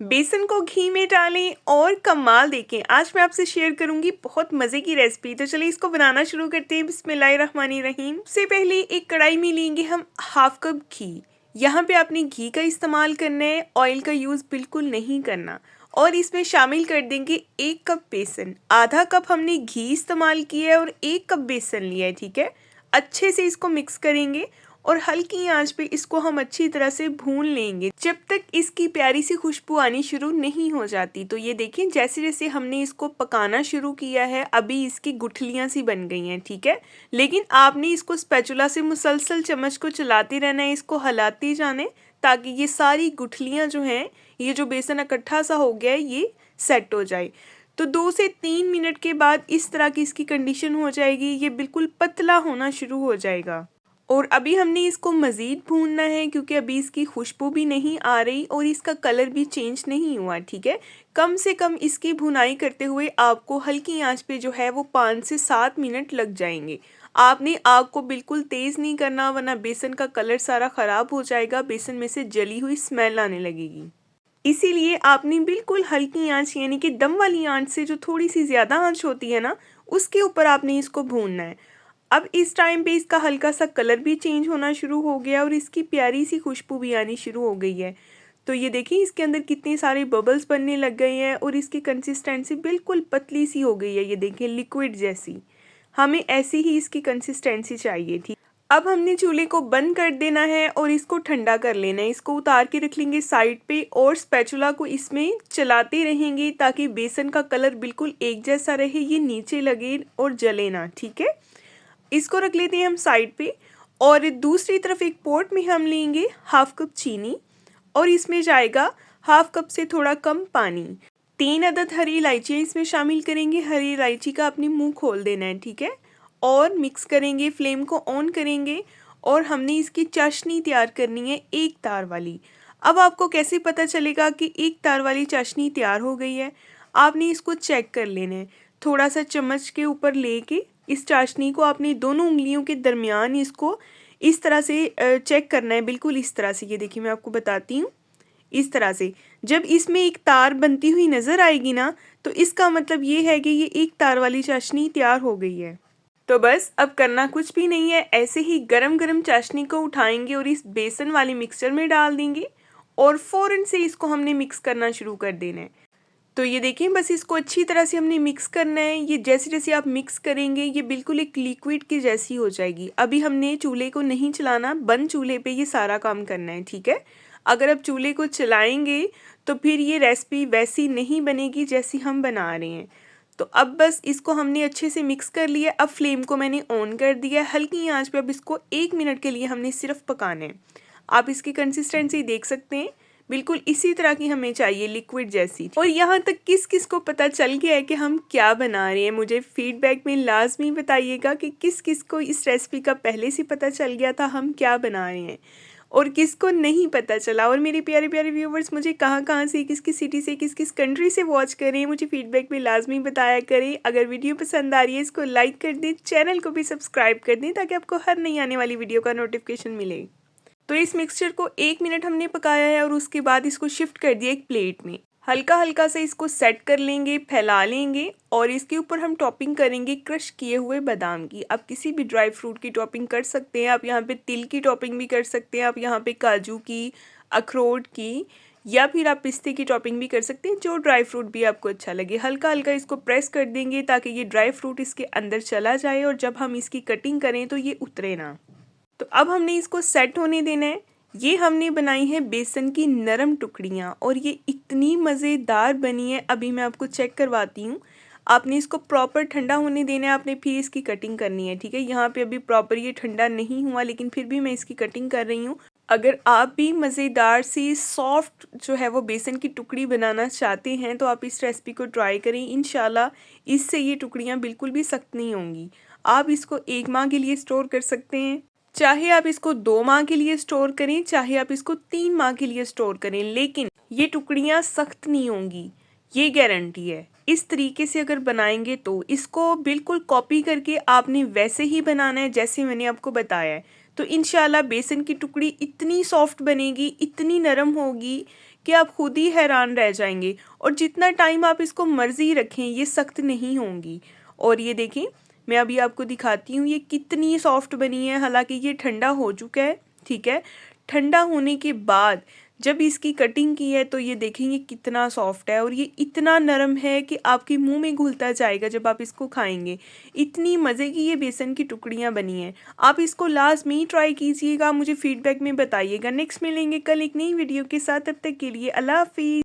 बेसन को घी में डालें और कमाल देखें। आज मैं आपसे शेयर करूंगी बहुत मज़े की रेसिपी। तो चलिए इसको बनाना शुरू करते हैं। बिस्मिल्लाहिर्रहमानिर्रहीम। सबसे पहले एक कढ़ाई में लेंगे हम हाफ कप घी। यहाँ पे आपने घी का इस्तेमाल करना है, ऑयल का यूज़ बिल्कुल नहीं करना। और इसमें शामिल कर देंगे 1 कप बेसन। आधा कप हमने घी इस्तेमाल किया है और 1 कप बेसन लिया है, ठीक है। अच्छे से इसको मिक्स करेंगे और हल्की आंच पे इसको हम अच्छी तरह से भून लेंगे जब तक इसकी प्यारी सी खुशबू आनी शुरू नहीं हो जाती। तो ये देखें, जैसे जैसे हमने इसको पकाना शुरू किया है अभी इसकी गुठलियाँ सी बन गई हैं, ठीक है। लेकिन आपने इसको स्पैचुला से मुसलसल चम्मच को चलाते रहना है, इसको हिलाते जाने ताकि ये सारी गुठलियाँ जो हैं, ये जो बेसन इकट्ठा सा हो गया है, ये सेट हो जाए। तो 2 से 3 मिनट के बाद इस तरह की इसकी कंडीशन हो जाएगी, ये बिल्कुल पतला होना शुरू हो जाएगा। और अभी हमने इसको मज़ीद भूनना है क्योंकि अभी इसकी खुशबू भी नहीं आ रही और इसका कलर भी चेंज नहीं हुआ, ठीक है। कम से कम इसकी भुनाई करते हुए आपको हल्की आंच पे जो है वो 5 से 7 मिनट लग जाएंगे। आपने आग को बिल्कुल तेज़ नहीं करना वरना बेसन का कलर सारा ख़राब हो जाएगा, बेसन में से जली हुई स्मेल आने लगेगी। इसीलिए आपने बिल्कुल हल्की आंच यानी कि दम वाली आंच से जो थोड़ी सी ज़्यादा आंच होती है ना, उसके ऊपर आपने इसको भूनना है। अब इस टाइम पे इसका हल्का सा कलर भी चेंज होना शुरू हो गया और इसकी प्यारी सी खुशबू भी आनी शुरू हो गई है। तो ये देखिए इसके अंदर कितने सारे बबल्स बनने लग गए हैं और इसकी कंसिस्टेंसी बिल्कुल पतली सी हो गई है। ये देखिए लिक्विड जैसी, हमें ऐसी ही इसकी कंसिस्टेंसी चाहिए थी। अब हमने चूल्हे को बंद कर देना है और इसको ठंडा कर लेना है। इसको उतार के रख लेंगे साइड पे और स्पैचुला को इसमें चलाते रहेंगे ताकि बेसन का कलर बिल्कुल एक जैसा रहे, ये नीचे लगे और जले ना, ठीक है। इसको रख लेते हैं हम साइड पे और दूसरी तरफ एक पॉट में हम लेंगे हाफ कप चीनी और इसमें जाएगा हाफ कप से थोड़ा कम पानी। 3 अदद हरी इलायचियाँ इसमें शामिल करेंगे। हरी इलायची का अपने मुंह खोल देना है, ठीक है। और मिक्स करेंगे, फ्लेम को ऑन करेंगे और हमने इसकी चाशनी तैयार करनी है 1 तार वाली। अब आपको कैसे पता चलेगा कि 1 तार वाली चाशनी तैयार हो गई है? आपने इसको चेक कर लेना है। थोड़ा सा चम्मच के ऊपर लेके इस चाशनी को आपने दोनों उंगलियों के दरमियान इसको इस तरह से चेक करना है, बिल्कुल इस तरह से। ये देखिए मैं आपको बताती हूँ, इस तरह से जब इसमें एक तार बनती हुई नज़र आएगी ना, तो इसका मतलब ये है कि ये 1 तार वाली चाशनी तैयार हो गई है। तो बस अब करना कुछ भी नहीं है, ऐसे ही गरम गरम चाशनी को उठाएंगे और इस बेसन वाले मिक्सचर में डाल देंगे और फ़ौरन से इसको हमने मिक्स करना शुरू कर देना है। तो ये देखें, बस इसको अच्छी तरह से हमने मिक्स करना है। ये जैसे जैसे आप मिक्स करेंगे ये बिल्कुल एक लिक्विड की जैसी हो जाएगी। अभी हमने चूल्हे को नहीं चलाना, बंद चूल्हे पे ये सारा काम करना है, ठीक है। अगर आप चूल्हे को चलाएंगे तो फिर ये रेसिपी वैसी नहीं बनेगी जैसी हम बना रहे हैं। तो अब बस इसको हमने अच्छे से मिक्स कर लिया। अब फ्लेम को मैंने ऑन कर दिया है हल्की आंच पे। अब इसको 1 मिनट के लिए हमने सिर्फ पकाना है। आप इसकी कंसिस्टेंसी देख सकते हैं, बिल्कुल इसी तरह की हमें चाहिए, लिक्विड जैसी। और यहाँ तक किस किस को पता चल गया है कि हम क्या बना रहे हैं? मुझे फीडबैक में लाजमी बताइएगा कि किस किस को इस रेसिपी का पहले से पता चल गया था हम क्या बना रहे हैं और किसको नहीं पता चला। और मेरे प्यारे प्यारे व्यूवर्स मुझे कहाँ से, किस किस सिटी से, किस किस कंट्री से वॉच करें, मुझे फीडबैक में लाजमी बताया करें। अगर वीडियो पसंद आ रही है इसको लाइक कर दें, चैनल को भी सब्सक्राइब कर दें ताकि आपको हर नई आने वाली वीडियो का नोटिफिकेशन मिले। तो इस मिक्सचर को 1 मिनट हमने पकाया है और उसके बाद इसको शिफ्ट कर दिया एक प्लेट में। हल्का हल्का से इसको सेट कर लेंगे, फैला लेंगे और इसके ऊपर हम टॉपिंग करेंगे क्रश किए हुए बादाम की। आप किसी भी ड्राई फ्रूट की टॉपिंग कर सकते हैं। आप यहाँ पे तिल की टॉपिंग भी कर सकते हैं, आप यहाँ पे काजू की, अखरोट की या फिर आप पिस्ते की टॉपिंग भी कर सकते हैं, जो ड्राई फ्रूट भी आपको अच्छा लगे। हल्का हल्का इसको प्रेस कर देंगे ताकि ये ड्राई फ्रूट इसके अंदर चला जाए और जब हम इसकी कटिंग करें तो ये उतरे ना। तो अब हमने इसको सेट होने देना है। ये हमने बनाई है बेसन की नरम टुकड़ियाँ और ये इतनी मज़ेदार बनी है। अभी मैं आपको चेक करवाती हूँ। आपने इसको प्रॉपर ठंडा होने देना है, आपने फिर इसकी कटिंग करनी है, ठीक है। यहाँ पे अभी प्रॉपर ये ठंडा नहीं हुआ लेकिन फिर भी मैं इसकी कटिंग कर रही हूँ। अगर आप भी मज़ेदार सी सॉफ्ट जो है वो बेसन की टुकड़ी बनाना चाहते हैं तो आप इस रेसिपी को ट्राई करें। इंशाल्लाह इससे ये टुकड़ियाँ बिल्कुल भी सख्त नहीं होंगी। आप इसको 1 माह के लिए स्टोर कर सकते हैं, चाहे आप इसको 2 माह के लिए स्टोर करें, चाहे आप इसको 3 माह के लिए स्टोर करें, लेकिन ये टुकड़ियाँ सख्त नहीं होंगी, ये गारंटी है। इस तरीके से अगर बनाएंगे तो इसको बिल्कुल कॉपी करके आपने वैसे ही बनाना है जैसे मैंने आपको बताया है। तो इंशाल्लाह बेसन की टुकड़ी इतनी सॉफ्ट बनेगी, इतनी नरम होगी कि आप खुद ही हैरान रह जाएंगे। और जितना टाइम आप इसको मर्ज़ी रखें ये सख्त नहीं होंगी। और ये देखें, मैं अभी आपको दिखाती हूँ ये कितनी सॉफ्ट बनी है। हालांकि ये ठंडा हो चुका है, ठीक है। ठंडा होने के बाद जब इसकी कटिंग की है तो ये देखेंगे कितना सॉफ्ट है और ये इतना नरम है कि आपके मुंह में घुलता जाएगा जब आप इसको खाएंगे। इतनी मज़े की ये बेसन की टुकड़ियाँ बनी हैं। आप इसको लाजमी ट्राई कीजिएगा, मुझे फीडबैक में बताइएगा। नेक्स्ट मिलेंगे कल एक नई वीडियो के साथ, तब तक के लिए अल्लाह हाफिज़।